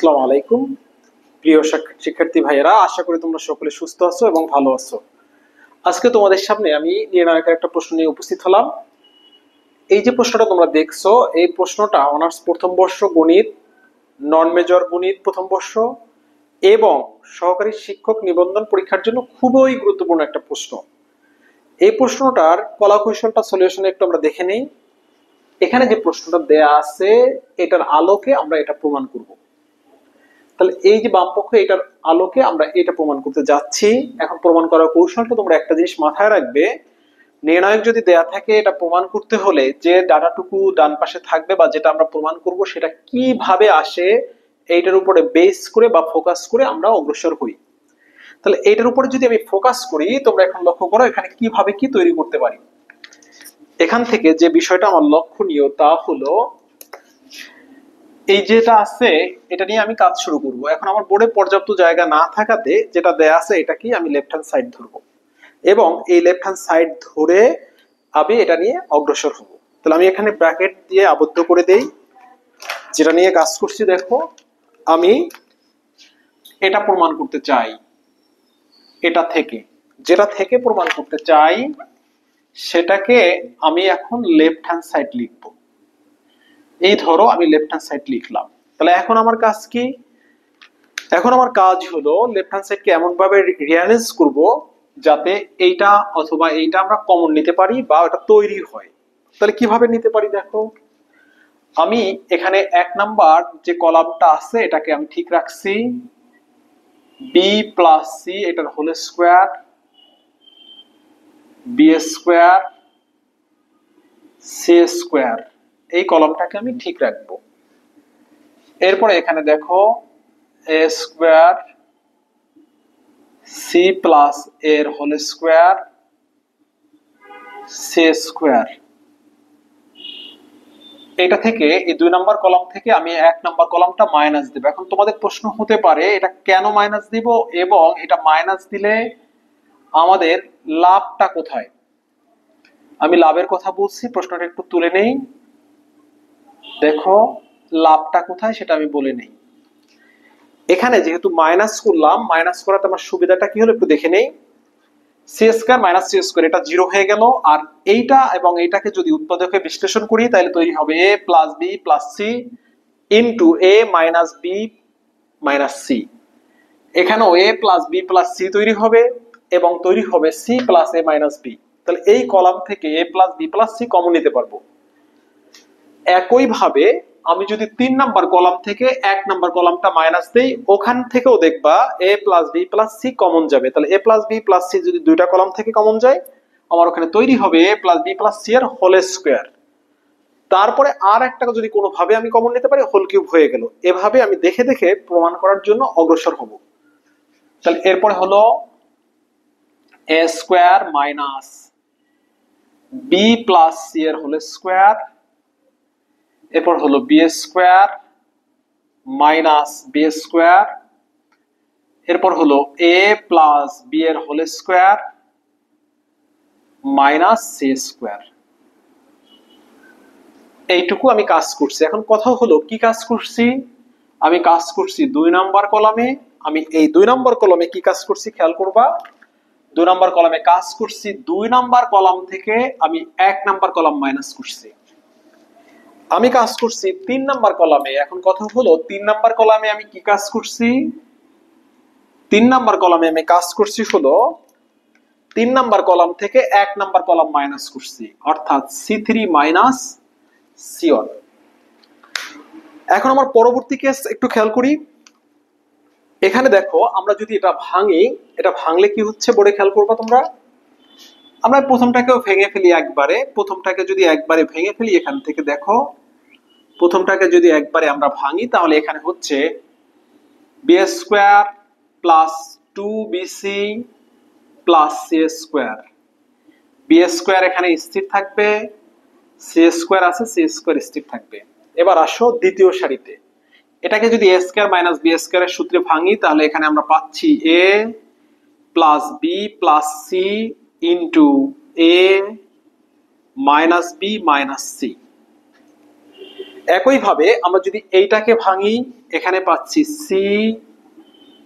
আসসালামু আলাইকুম প্রিয় শিক্ষার্থী ভাইয়েরা, আশা করি তোমরা সকলে সুস্থ আছো এবং ভালো আছো। আজকে তোমাদের সামনে আমি নির্ণায়কের একটা প্রশ্ন নিয়ে উপস্থিত হলাম। এই যে প্রশ্নটা তোমরা দেখছো, এই প্রশ্নটা অনার্স প্রথম বর্ষ গণিত, নন মেজর গণিত প্রথম বর্ষ এবং সহকারী শিক্ষক নিবন্ধন পরীক্ষার জন্য খুবই গুরুত্বপূর্ণ একটা প্রশ্ন। এই প্রশ্নটার কলাকৌশলটা সলিউশন একটু আমরা দেখে নেই। এখানে যে প্রশ্নটা দেয়া আছে এটার আলোকে আমরা এটা প্রমাণ করব। তাহলে এই যে বামপক্ষ, এটার আলোকে আমরা এটা প্রমাণ করতে যাচ্ছি। এখন প্রমাণ করার কৌশলটা তোমরা একটা জিনিস মাথায় রাখবে, নির্ণায়ক যদি দেয়া থাকে এটা প্রমাণ করতে হলে যে ডাটাটুকু ডান পাশে থাকবে বা যেটা আমরা প্রমাণ করব সেটা কিভাবে আসে, এইটার উপরে বেস করে বা ফোকাস করে আমরা অগ্রসর হই। তাহলে এইটার উপরে যদি আমি ফোকাস করি, তোমরা এখন লক্ষ্য করো এখানে কিভাবে কি তৈরি করতে পারি। এখান থেকে যে বিষয়টা আমার লক্ষণীয় তা হলো এই যেটা আছে এটা নিয়ে আমি কাজ শুরু করব। এখন আমার বোর্ডে পর্যাপ্ত জায়গা না থাকাতে যেটা দেয়া আছে এটা কি আমি লেফট হ্যান্ড সাইড ধরবো এবং এই লেফট হ্যান্ড সাইড ধরে আমি এটা নিয়ে অগ্রসর হব। তাহলে আমি এখানে ব্র্যাকেট দিয়ে আবদ্ধ করে দেই। যেটা নিয়ে কাজ করছি দেখো, আমি এটা প্রমাণ করতে চাই, এটা থেকে যেটা থেকে প্রমাণ করতে চাই সেটাকে আমি এখন লেফট হ্যান্ড সাইড লিখবো। এই ধরো আমি লেফট হ্যান্ড সাইড লিখলাম। তাহলে এখন আমার কাজ কি? এখন আমার কাজ হলো লেফট হ্যান্ড সাইডকে এমন ভাবে রিঅ্যারেঞ্জ করব যাতে এইটা অথবা এইটা আমরা কমন নিতে পারি বা ওটা তৈরি হয়। তাহলে কিভাবে নিতে পারি দেখো, আমি এখানে এক নাম্বার যে কলামটা আছে এটাকে আমি ঠিক রাখছি, বি প্লাস সি এটার whole square, b square c square, এই কলামটাকে আমি ঠিক রাখবো। এরপরে এখানে দেখো এ স্কোয়ার সি প্লাস এর হোল স্কোয়ার সি স্কোয়ার, এটা থেকে এই 2 নাম্বার কলাম থেকে আমি 1 নাম্বার কলামটা মাইনাস দেব। এখন তোমাদের প্রশ্ন হতে পারে এটা কেন মাইনাস দিব এবং এটা মাইনাস দিলে আমাদের লাভটা কোথায়। আমি লাভের কথা বলছি, প্রশ্নটা একটু তুলে নেই। দেখো লাভটা কোথায় সেটা আমি বলে নেই। এখানে যেহেতু মাইনাস করলাম, মাইনাস করাতে আমার সুবিধাটা কি হলো একটু দেখে নেই। C square minus c square এটা 0 হয়ে গেল, আর এইটা এবং এইটাকে যদি উৎপাদকে বিশ্লেষণ করি তাহলে তৈরি হবে a plus B plus C into a minus B minus c. এখানেও a plus B plus c তৈরি হবে এবং তৈরি হবে c plus a minus b. তাহলে এই কলাম থেকে a plus B plus C common নিতে পারবো। একইভাবে আমি যদি 3 নাম্বার কলাম থেকে 1 নাম্বার কলামটা মাইনাস দেই, ওখান থেকেও দেখবা a plus B plus C common যাবে। তাহলে a plus B plus c যদি দুইটা কলাম থেকে কমন যায়, আমার ওখানে তৈরি হবে a plus B plus c এর হোল স্কয়ার। তারপরে আর একটা যদি কোনোভাবে আমি কমন নিতে পারি, হোল কিউব হয়ে গেল। এভাবে আমি দেখে দেখে প্রমাণ করার জন্য অগ্রসর হব। তাহলে এরপরে হলো a square minus b plus c এর হোল স্কয়ার, এরপর হলো b square minus B square, এরপর হলো এ প্লাস বি এর whole square minus c square. এইটুকু আমি কাজ করছি। এখন কথা হলো কি কাজ করছি, আমি কাজ করছি 2 নাম্বার কলামে। আমি এই 2 নাম্বার কলামে কি কাজ করছি খেয়াল করবা, 2 নাম্বার কলামে কাজ করছি 2 নাম্বার কলাম থেকে আমি 1 নাম্বার কলাম মাইনাস করছি। আমি কাজ করছি 3 নাম্বার কলামে। এখন কথা হলো 3 নাম্বার কলামে আমি কি কাজ করছি, 3 নাম্বার কলামে আমি কাজ করছি হলো 3 নাম্বার কলাম থেকে 1 নাম্বার কলাম মাইনাস করছি, অর্থাৎ C3 মাইনাস C1। এখন আমার পরবর্তী কেস একটু খেয়াল করি। এখানে দেখো আমরা যদি এটা ভাঙি, এটা ভাঙলে কি হচ্ছে বোর্ডে খেয়াল করবা তোমরা। আমরা প্রথমটাকেও ভেঙে ফেলি একবারে, প্রথমটাকে যদি একবারে ভেঙে ফেলি, এখান থেকে দেখো প্রথমটাকে যদি একবারে আমরা ভাঙি তাহলে এখানে হচ্ছে B square plus 2bc plus C square. B square এখানে স্থির থাকবে, সি স্কয়ার আছে, সি স্কয়ার স্থির থাকবে। এবার আসো দ্বিতীয় সারিতে, এটাকে যদি a স্কয়ার মাইনাস বি স্কয়ারের সূত্রে ভাঙি তাহলে এখানে আমরা পাচ্ছি a plus B plus C into a minus B minus C. একইভাবে আমরা যদি এইটাকে ভাঙি, এখানে পাচ্ছি C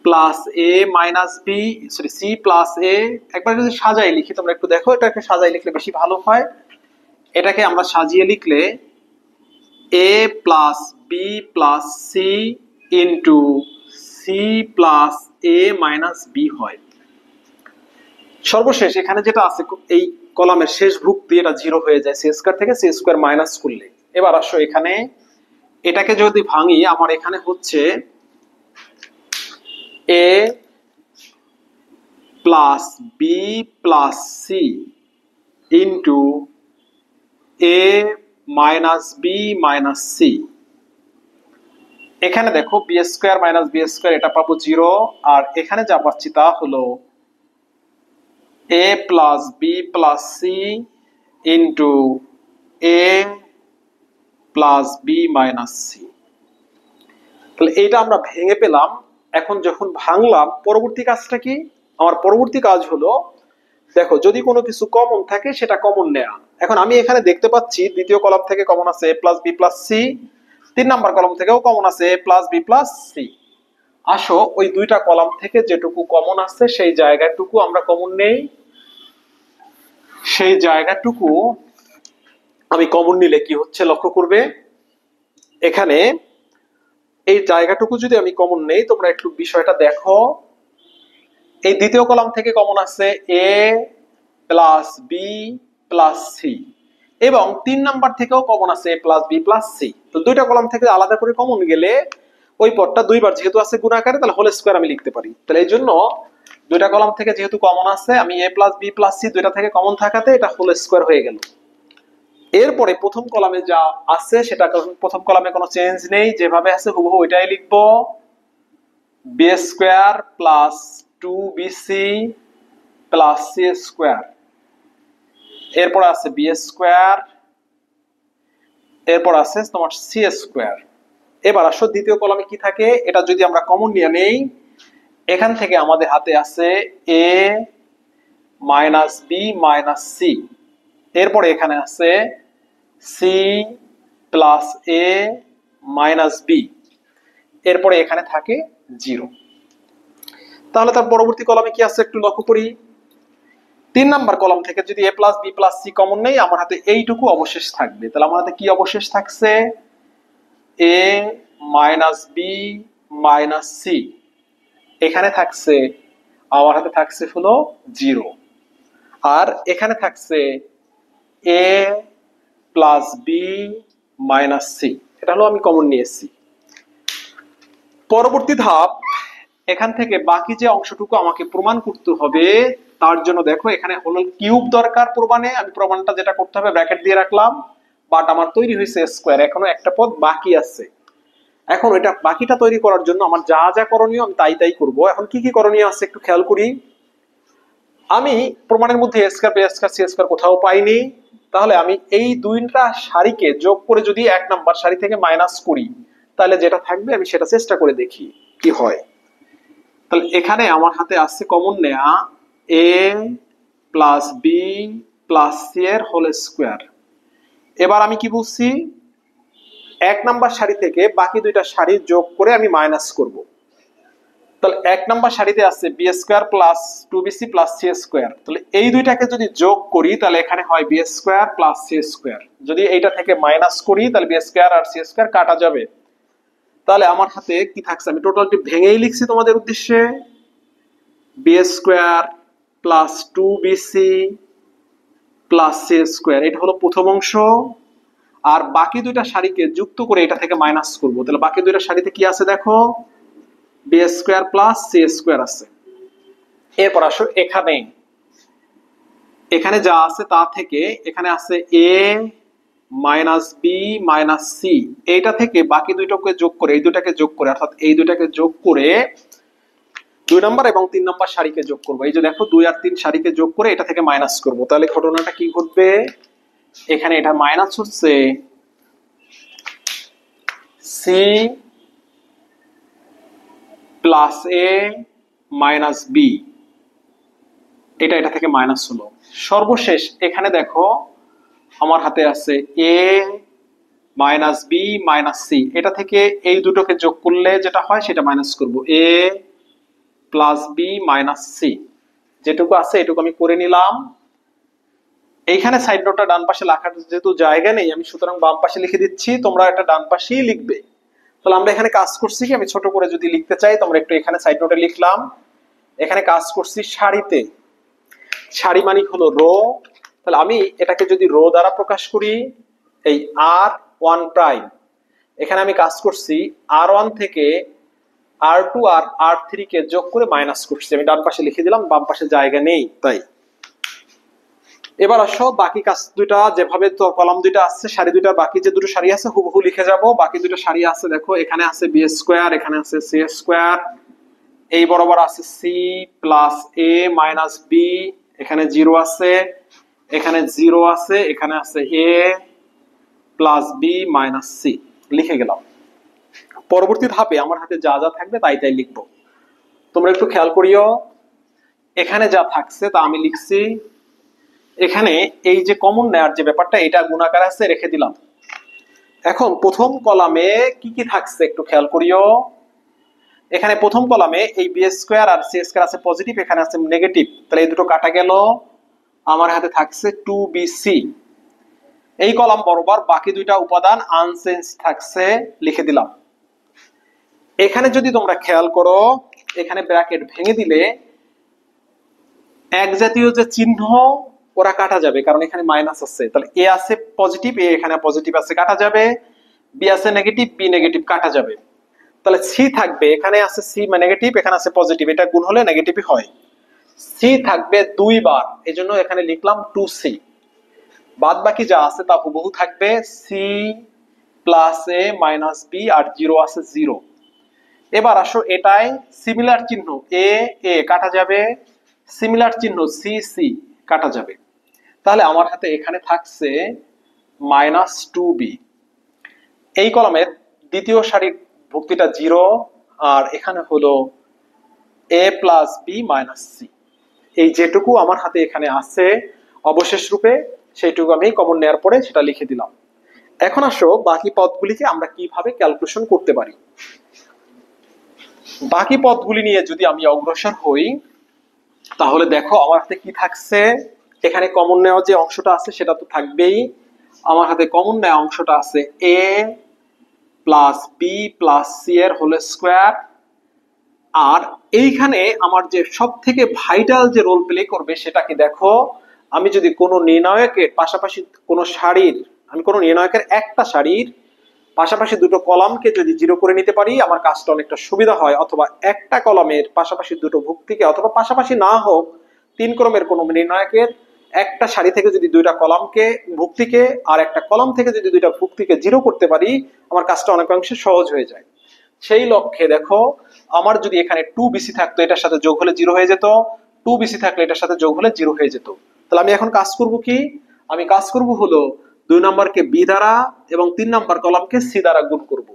plus A minus B, sorry C plus A. একবার যদি সাজাই লিখি, তোমরা একটু দেখো, এটাকে সাজাই লিখলে বেশি ভালো হয়। এটাকে আমরা সাজিয়ে লিখলে A plus B plus C into C plus A minus B হয়। সর্বশেষ এখানে যেটা আছে, এই কলামের শেষ ভুক্তি, এটা 0 হয়ে যায় সি স্কয়ার থেকে সি স্কয়ার মাইনাস করলে। এবার আসো এখানে এটাকে যদি ভাঙি, আমার এখানে হচ্ছে A plus B plus C into A minus B minus C. এখানে দেখো B square minus B square, এটা পাবো 0। আর এখানে যা পাচ্ছি তা হলো এ plus B plus C into A plus B minus C. তাহলে এইটা আমরা ভেঙে পেলাম। এখন যখন ভাঙলাম, পরবর্তী কাজটা কি? আমার পরবর্তী কাজ হলো, দেখো যদি কোনো কিছু কমন থাকে সেটা কমন নেয়া। এখন আমি এখানে দেখতে পাচ্ছি দ্বিতীয় কলাম থেকে কমন আছে A plus B plus C, 3 number column থেকেও কমন আছে A plus B plus C. আসো ওই দুইটা কলাম থেকে যেটুকু কমন আছে সেই জায়গাটুকু আমরা কমন নেই। সেই জায়গাটুকু আমি কমন নিলে কি হচ্ছে লক্ষ্য করবে, এখানে এই জায়গাটুকু যদি আমি কমন নেই, তোমরা একটু বিষয়টা দেখো। এই দ্বিতীয় কলাম থেকে কমন আছে A plus B plus C, এবং 3 নাম্বার থেকেও কমন আছে A plus B plus C. তো দুইটা কলাম থেকে আলাদা করে কমন গেলে ওই পদটা দুইবার যেহেতু আছে গুণ আকারে, তাহলে হোল স্কয়ার আমি লিখতে পারি। তাহলে এই জন্য দুইটা কলাম থেকে যেহেতু কমন আছে, আমি এ প্লাস বি প্লাস সি দুইটা থেকে কমন থাকাতে এটা হোল স্কয়ার হয়ে গেল। এরপরে প্রথম কলামে যা আছে সেটা, প্রথম কলামে কোনো চেঞ্জ নেই, যেভাবে আছে হুবহু ওইটাই লিখবো, b square plus 2bc plus C square. এরপর আছে বি স্কয়ার, এরপর আছে তোমার সি স্কয়ার। এবার আসো দ্বিতীয় কলামে কি থাকে, এটা যদি আমরা কমন নিয়ে নেই, এখান থেকে আমাদের হাতে আছে এ মাইনাস বি মাইনাস সি। এরপরে এখানে আছে C plus A minus B. এরপরে এখানে থাকে 0। তাহলে তার পরবর্তী কলামে কি আছে একটু লক্ষ্য করি। 3 নাম্বার কলাম থেকে যদি A plus B plus C common নেই, আমার হাতে এইটুকু অবশেষ থাকবে। তাহলে আমার হাতে কি অবশেষ থাকছে, এ মাইনাস বি মাইনাস সি। এখানে থাকছে, আমার হাতে থাকছে হলো 0। আর এখানে থাকছে এ প্লাস বি মাইনাস সি। এটা হলো আমি কমন নিয়েছি। পরবর্তী ধাপ, এখান থেকে বাকি যে অংশটুকু আমাকে প্রমাণ করতে হবে, তার জন্য দেখো এখানে হলো কিউব দরকার প্রমাণে। আমি প্রমাণটা যেটা করতে হবে ব্র্যাকেট দিয়ে রাখলাম, বাট আমার তৈরি হয়েছে স্কয়ার, এখনো একটা পদ বাকি আছে। এখন এটা বাকিটা তৈরি করার জন্য আমার যা যা করণীয় আমি তাই তাই করব। এখন কি কি করণীয় আছে একটু খেয়াল করি। আমি প্রমাণের মধ্যে A square B square C square কোথাও পাইনি, তাহলে আমি এই দুইটা সারিকে যোগ করে যদি 1 নাম্বার সারি থেকে মাইনাস করি, তাহলে যেটা থাকবে আমি সেটা চেষ্টা করে দেখি কি হয়। তাহলে এখানে আমার হাতে আসছে কমন নেয়া এ প্লাস বি প্লাস সি এর হোল স্কয়ার। এবার আমি কি বুঝছি, 1 নাম্বার সারি থেকে বাকি দুইটা সারি যোগ করে আমি মাইনাস করব। তাহলে 1 নাম্বার সারিতে আছে b square plus 2bc plus C square. তাহলে এই দুইটাকে যদি যোগ করি তাহলে এখানে হয় b square plus C square. যদি এইটা থেকে মাইনাস করি তাহলে বি স্কয়ার আর সি স্কয়ার কাটা যাবে। তাহলে আমার হাতে কি থাকছে, আমি টোটালটি ভেঙেই লিখছি তোমাদের উদ্দেশ্যে, b square plus 2bc plus C square. এটা হলো প্রথম অংশ। আর বাকি দুইটা সারিকে যুক্ত করে এটা থেকে মাইনাস করব। তাহলে বাকি দুইটা সারিতে কি আছে দেখো, B square plus C square আছে। এরপর আসো এখানে যা আছে তা থেকে এখানে আছে এ মাইনাস বি মাইনাস সি। এইটা থেকে বাকি দুইটাকে যোগ করে, এই দুটাকে যোগ করে, অর্থাৎ এই দুটাকে যোগ করে 2 নাম্বার এবং 3 নাম্বার সারিকে যোগ করব। এই যে দেখো 2 আর 3 সারিকে যোগ করে এটা থেকে মাইনাস করব। তাহলে ঘটনাটা কি ঘটবে, এখানে এটা মাইনাস হচ্ছে C plus A minus B, এটা থেকে মাইনাস হলো। সর্বশেষ এখানে দেখো আমার হাতে আছে এ মাইনাস বি মাইনাস সি, এটা থেকে এই দুটোকে যোগ করলে যেটা হয় সেটা মাইনাস করব, এ প্লাস বি মাইনাস সি, যেটুকু আছে এটুকু আমি করে নিলাম। এইখানে সাইড নোটটা ডান পাশে লেখার যেহেতু জায়গা নেই, আমি সুতরাং বাম পাশে লিখে দিচ্ছি, তোমরা এটা ডান পাশেই লিখবে। তাহলে আমরা এখানে কাজ করছি কি, আমি ছোট করে যদি লিখতে চাই তোমরা একটু এখানে সাইড নোটে লিখলাম, এখানে কাজ করছি সারিতে, সারি মানে হলো রো। তাহলে আমি এটাকে যদি রো দ্বারা প্রকাশ করি, এই আর ওয়ান প্রাইম, এখানে আমি কাজ করছি আর ওয়ান থেকে আর টু আর আর থ্রি কে যোগ করে মাইনাস করছি, আমি ডান পাশে লিখে দিলাম, বাম পাশে জায়গা নেই তাই। এবার আসো বাকি কাজ দুইটা, যেভাবে তো কলাম দুইটা আছে, সারি দুইটা, বাকি যে দুটো সারি আছে হুবহু লিখে যাব। বাকি দুটো সারি আছে দেখো, এখানে আছে বি স্কোয়ার, এখানে আছে সি স্কোয়ার, এই বরাবর আছে C plus A minus B, এখানে জিরো আছে, এখানে জিরো আছে, এখানে আছে A plus B minus C, লিখে গেলাম। পরবর্তী ধাপে আমার হাতে যা যা থাকবে তাই তাই লিখবো। তোমরা একটু খেয়াল করিও, এখানে যা থাকছে তা আমি লিখছি, এখানে এই যে কমন নেয়ার যে ব্যাপারটা, এটা গুণাকার আছে রেখে দিলাম। এখন প্রথম কলামে কি কি থাকছে একটু খেয়াল করিও, এখানে প্রথম কলামে এই বি স্কোয়ার আর সি স্কোয়ার আছে পজিটিভ, এখানে আছে নেগেটিভ, তাহলে এই দুটো কাটা গেল, আমার হাতে থাকছে 2bc। এই কলাম বরাবর বাকি দুইটা উপাদান আনচেঞ্জ থাকছে, লিখে দিলাম। এখানে যদি তোমরা খেয়াল করো, এখানে ব্র্যাকেট ভেঙে দিলে এক জাতীয় যে চিহ্ন ওরা কাটা যাবে, কারণ এখানে মাইনাস আছে, তাহলে এ আছে পজিটিভ, এ এখানে পজিটিভ আছে কাটা যাবে, বি আছে নেগেটিভ, বি নেগেটিভ কাটা যাবে। তাহলে সি থাকবে, এখানে আছে সি নেগেটিভ, এখানে আছে পজিটিভ, এটা গুণ হলে নেগেটিভই হয়। সি থাকবে দুইবার, এই জন্য এখানে লিখলাম 2c। বাদ বাকি যা আছে তা হুবহু থাকবে, C plus A minus B, R zero আছে জিরো। এবার আসো এটাই সিমিলার চিহ্ন, এ এ কাটা যাবে, সিমিলার চিহ্ন সি সি কাটা যাবে। তাহলে আমার হাতে এখানে থাকছে মাইনাস 2b। এই কলামের দ্বিতীয় সারির ভুক্তিটা জিরো, আর এখানে হলো এ প্লাস বি মাইনাস সি, এই যেটুকু আমার হাতে এখানে আছে অবশেষ রূপে, সেইটুকু আমি কমন নেওয়ার পরে সেটা লিখে দিলাম। এখন আসো বাকি পদগুলিকে আমরা কিভাবে ক্যালকুলেশন করতে পারি। বাকি পদগুলি নিয়ে যদি আমি অগ্রসর হই, তাহলে দেখো আমার হাতে কি থাকছে, এখানে কমন নেওয়া যে অংশটা আছে সেটা তো থাকবেই। আমার হাতে কমন নেওয়া অংশটা আছে A plus B plus c এর হোল স্কোয়ার, আর এইখানে আমার যে সব থেকে ভাইটাল যে রোল প্লে করবে সেটা কি দেখো, আমি যদি কোনো নির্ণায়কের পাশাপাশি কোনো সারির, আমি কোনো নির্ণায়কের একটা সারির পাশাপাশি দুটো কলামকে যদি জিরো করে নিতে পারি, আমার কাজটা অনেকটা সুবিধা হয়। অথবা একটা কলামের পাশাপাশি দুটো ভুক্তিকে, অথবা পাশাপাশি না হোক তিন ক্রমের কোনো নির্ণায়কের একটা সারি থেকে যদি দুইটা কলামকে ভুক্তিকে, আর একটা কলাম থেকে যদি দুইটা ভুক্তিকে জিরো করতে পারি, আমার কাজটা অনেকাংশে সহজ হয়ে যায়। সেই লক্ষ্যে দেখো, আমার যদি এখানে 2bc থাকতো, এটার সাথে যোগ হলে জিরো হয়ে যেত, 2bc থাকলে এটার সাথে যোগ হলে জিরো হয়ে যেত। তাহলে আমি এখন কাজ করব কি, আমি কাজ করব হলো 2 নম্বরকে বি দ্বারা এবং 3 নম্বর কলামকে সি দ্বারা গুণ করব।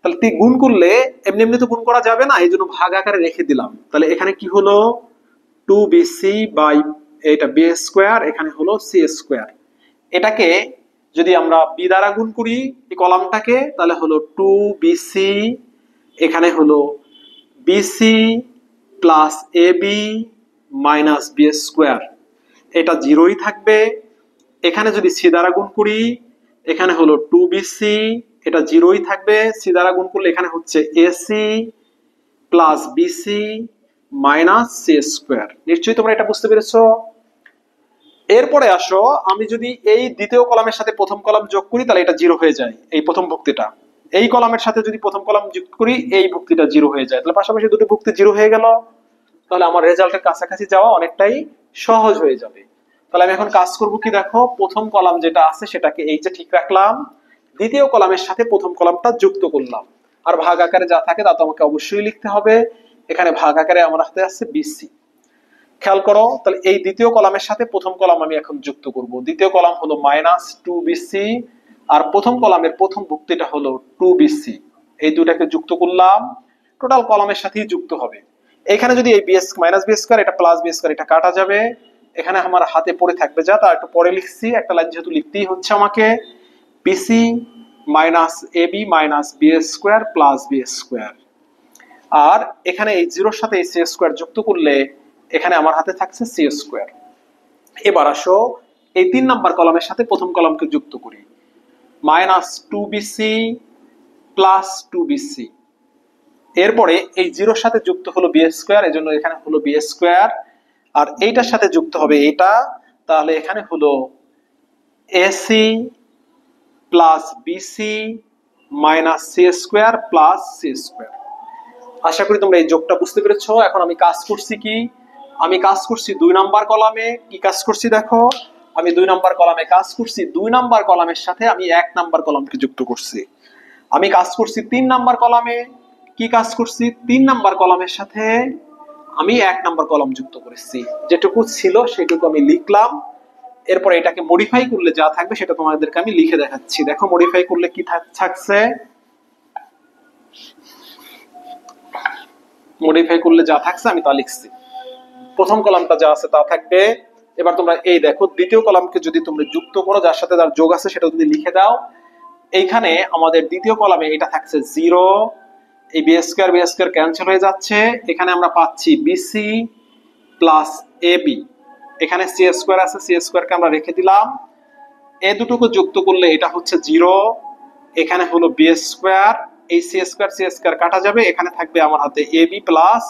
তাহলে গুণ করলে এমনি এমনি তো গুণ করা যাবে না, এই জন্য ভাগ আকারে রেখে দিলাম। তাহলে এখানে কি হলো 2bc বাই এটা বি স্কোয়ার, এখানে হলো সি স্কোয়ার। এটাকে যদি আমরা বি দ্বারা গুণ করি এই কলামটাকে, তাহলে হলো 2bc, এখানে হলো বিসি প্লাস এ বি মাইনাস বি স্কোয়ার, এটা জিরোই থাকবে। এখানে যদি সি দ্বারা গুণ করি, এখানে হলো 2bc, এটা জিরোই থাকবে, সি দ্বারা গুণ করলে এখানে হচ্ছে ac plus BC minus C square. নিশ্চয়ই তোমরা এটা বুঝতে পেরেছো। এরপরে আসো, আমি যদি এই দ্বিতীয় কলামের সাথে প্রথম কলাম যোগ করি, তাহলে এটা জিরো হয়ে যায়, এই প্রথম ভুক্তিটা। এই কলামের সাথে যদি প্রথম কলাম যোগ করি, এই ভুক্তিটা জিরো হয়ে যায়, তাহলে পাশাপাশি দুটো ভুক্তি জিরো হয়ে গেল। তাহলে আমার রেজাল্টের কাছাকাছি যাওয়া অনেকটাই সহজ হয়ে যাবে। তাহলে আমি এখন কাজ করব কি দেখো, প্রথম কলাম যেটা আছে সেটাকে এই যে ঠিক রাখলাম, দ্বিতীয় কলামের সাথে প্রথম কলামটা যুক্ত করলাম, আর ভাগ আকারে যা থাকে তা তো আমাকে অবশ্যই লিখতে হবে। এখানে ভাগ আকারে আমার হাতে আছে বিসি। খেয়াল করো, তাহলে এই দ্বিতীয় কলামের সাথে প্রথম কলাম আমি এখন যুক্ত করব। দ্বিতীয় কলাম হলো মাইনাস 2bc, আর প্রথম কলামের প্রথম ভুক্তিটা হলো 2bc, এই দুটাকে যুক্ত করলাম, টোটাল কলামের সাথেই যুক্ত হবে। এখানে যদি এই বিএস মাইনাস বি স্কয়ার, এটা প্লাস বি স্কয়ার, এটা কাটা যাবে। এখানে আমার হাতে পড়ে থাকবে যা, তা একটু পরে লিখছি, একটা লাইন যেহেতু লিখতেই হচ্ছে আমাকে, BC minus A B minus B square plus B square. আর এখানে এই জিরোর সাথে এই সি স্কোয়ার যুক্ত করলে এখানে আমার হাতে থাকছে সি স্কোয়ার। এবার আসো এই 3 নাম্বার কলামের সাথে প্রথম কলামকে যুক্ত করি। Minus two bc plus two bc, এরপরে এই জিরোর সাথে যুক্ত হলো বি স্কোয়ার, এই জন্য এখানে হলো বি স্কোয়ার। আর এইটার সাথে যুক্ত হবে এটা, তাহলে এখানে হলো AC plus BC minus C square plus C square. আশা করি তোমরা এই যোগটা বুঝতে পেরেছো। এখন আমি কাজ করছি কি, আমি কাজ করছি 2 নাম্বার কলামে। কি কাজ করছি দেখো, আমি 2 নাম্বার কলামে কাজ করছি, 2 নাম্বার কলামের সাথে আমি 1 নাম্বার কলামকে যুক্ত করছি। আমি কাজ করছি 3 নাম্বার কলামে। কি কাজ করছি, 3 নাম্বার কলামের সাথে আমি 1 নাম্বার কলাম যুক্ত করেছি। যেটুকু ছিল সেটুকু আমি লিখলাম। এরপর এটাকে মডিফাই করলে যা থাকবে সেটা তোমাদেরকে আমি লিখে দেখাচ্ছি। দেখো মডিফাই করলে কি থাকছে, মডিফাই করলে যা থাকছে আমি তা লিখছি। প্রথম কলামটা যা আছে তা থাকবে। এবার তোমরা এই দেখো দ্বিতীয় কলামকে যদি তোমরা যুক্ত করো, যার সাথে যার যোগ আছে সেটা যদি লিখে দাও। এইখানে আমাদের দ্বিতীয় কলামে এটা থাকছে 0, এই বি স্কয়ার ক্যান্সেল হয়ে যাচ্ছে। এখানে আমরা পাচ্ছি বিসি প্লাস এবি, এখানে সি স্কয়ার আছে, সি স্কয়ারকে আমরা রেখে দিলাম। এই দুটোকে যুক্ত করলে এটা হচ্ছে 0, এখানে হলো বি স্কয়ার, এই সি স্কয়ার কাটা যাবে, এখানে থাকবে আমার হাতে এবি প্লাস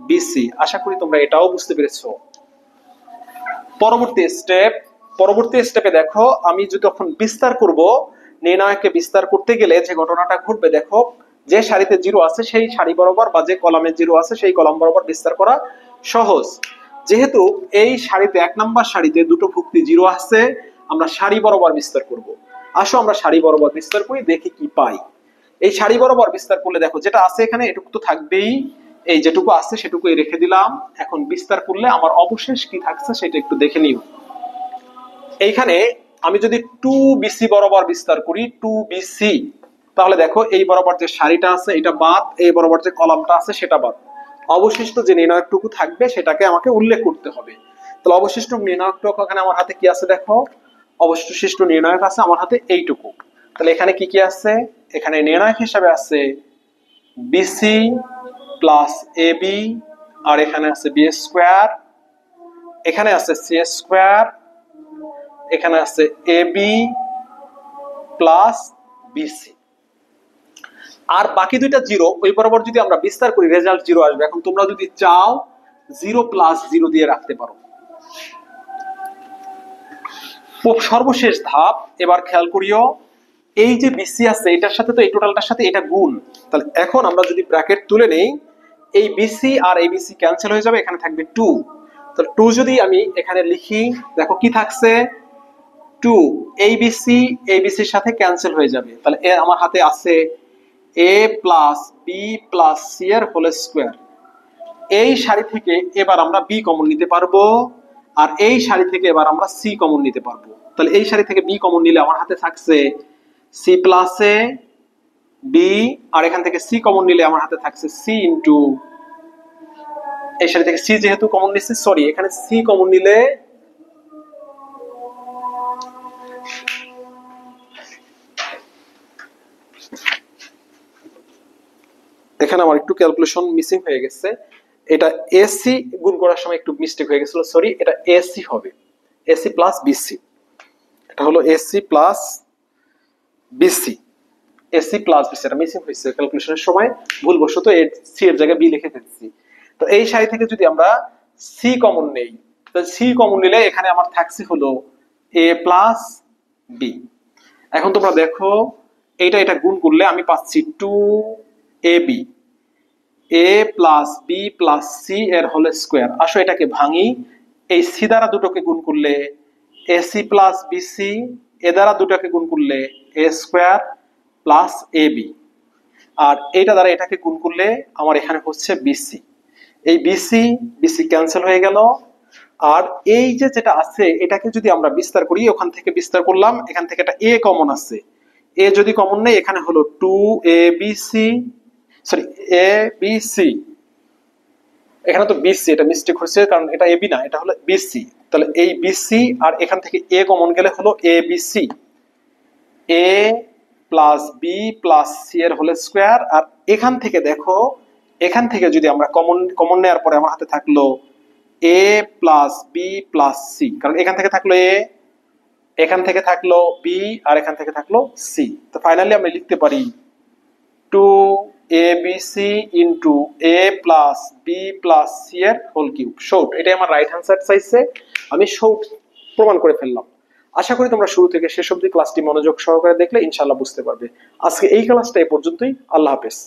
বিসি। আশা করি তোমরা এটাও বুঝতে পেরেছো। পরবর্তী স্টেপে দেখো আমি যদি তখন বিস্তার করব, নির্ণয়কে বিস্তার করতে গেলে যে ঘটনাটা ঘটবে দেখো, যে সারিতে 0 আছে সেই সারি বরাবর বা যে কলামে 0 আছে সেই কলাম বরাবর বিস্তার করা সহজ। যেহেতু এই সারিতে 1 নাম্বার সারিতে দুটো ভুক্তি 0 আছে, আমরা সারি বরাবর বিস্তার করব। আসো আমরা সারি বরাবর বিস্তার করি, দেখি কি পাই। এই সারি বরাবর বিস্তার করলে দেখো যেটা আছে এখানে এটুকু তো থাকবেই, এই যেটুকু আছে সেটুকুই রেখে দিলাম। এখন বিস্তার করলে আমার অবশেষ কি থাকছে সেটা একটু দেখে নিও। এইখানে আমি যদি 2BC বরাবর বিস্তার করি, 2BC, তাহলে দেখো এই বরাবর যে সারিটা আছে এটা বাদ, এই বরাবর যে কলামটা আছে সেটা বাদ। অবশিষ্ট যে নির্ণায়কটুকু থাকবে সেটাকে আমাকে উল্লেখ করতে হবে। তাহলে অবশিষ্ট নির্ণায়কটুকু এখানে আমার হাতে কি আছে দেখো, অবশিষ্ট নির্ণায়ক আছে আমার হাতে এইটুকু। তাহলে এখানে কি কি আছে, এখানে নির্ণায়ক হিসাবে আছে BC প্লাস AB, আর এখানে আছে বি স্কোয়ার, এখানে আছে সি স্কোয়ার, এখানে আছে এবি প্লাস বিসি। আর বাকি দুইটা 0 ওই বরাবর যদি আমরা বিস্তার করি রেজাল্ট 0 আসবে। এখন তোমরা যদি চাও 0 প্লাস 0 দিয়ে রাখতে পারো। সর্বশেষ ধাপ, এবার খেয়াল করিও, এই যে বিসি আছে এটার সাথে তো এই টোটালটার সাথে এটা গুণ। তাহলে এখন আমরা যদি ব্র্যাকেট তুলে নেই, এই বিসি আর এবিসি ক্যান্সেল হয়ে যাবে, এখানে থাকবে 2। তাহলে 2 যদি আমি এখানে লিখি, দেখো কি থাকছে 2, এবিসির সাথে ক্যান্সেল হয়ে যাবে। তাহলে আমার হাতে আছে a plus B plus c এর হোল স্কোয়ার। এই সারি থেকে এবার আমরা বি কমন নিতে পারবো, আর এই সারি থেকে এবার আমরা সি কমন নিতে পারবো। তাহলে এই সারি থেকে বি কমন নিলে আমার হাতে থাকছে সি প্লাস এ বি, আর এখান থেকে সি কমন নিলে আমার হাতে থাকছে সি ইন্টু, এই সারি থেকে সি যেহেতু কমন নিচ্ছে, সরি এখানে সি কমন নিলে এখানে আমার একটু ক্যালকুলেশন মিসিং হয়ে গেছে। এটা এসি গুণ করার সময় একটু মিস্টেক হয়ে গেছিল, সরি, এটা এসি হবে, এসি প্লাস বিসি। এটা হলো AC plus bc, ac plus bc, এটা মিসিং হয়েছে ক্যালকুলেশনের সময়, ভুলবশত এর সি এর জায়গায় বি লিখে ফেলছি। তো এই সারি থেকে যদি আমরা সি কমন নেই, তো সি কমন নিলে এখানে আমার থাকছে হলো এ প্লাস বি। এখন তোমরা দেখো এটা গুণ করলে আমি পাচ্ছি 2ab, a plus B plus c এর হোল স্কোয়ার। আসো এটাকে ভাঙি, এই সি দ্বারা দুটোকে গুণ করলে এসি প্লাস বিসি, এ দ্বারা দুটোকে গুণ করলে এ স্কোয়ার প্লাস এবি, আর এইটা দ্বারা এটাকে গুণ করলে আমার এখানে হচ্ছে বিসি। এই বিসি ক্যান্সেল হয়ে গেল। আর এই যে যেটা আছে এটাকে যদি আমরা বিস্তার করি, ওখান থেকে বিস্তার করলাম, এখান থেকে একটা এ কমন আছে, এ যদি কমন নেই এখানে হলো 2abc, সরি abc, এখানে তো বিসি, এটা মিস্টেক হচ্ছে কারণ এটা এবি না, এটা হলো বিসি। তাহলে এই বিসি আর এখান থেকে এ কমন গেলে হলো এবিসি, এ প্লাস বি প্লাস সি এর হোল স্কোয়ার। আর এখান থেকে দেখো, এখান থেকে যদি আমরা কমন নেওয়ার পরে আমার হাতে থাকলো এ প্লাস বি প্লাস সি, কারণ এখান থেকে থাকলো এ, এখান থেকে থাকলো বি, আর এখান থেকে থাকলো সি। তো ফাইনালি আমি লিখতে পারি 2abc into A plus B plus c এর হোল কিউব। শর্ট, এটাই আমার রাইট হ্যান্ড সাইড চাইছে, আমি শর্ট প্রমাণ করে ফেললাম। আশা করি তোমরা শুরু থেকে শেষ অবধি ক্লাসটি মনোযোগ সহকারে দেখলে ইনশাআল্লাহ বুঝতে পারবে। আজকে এই ক্লাসটা এই পর্যন্তই। আল্লাহ হাফেজ।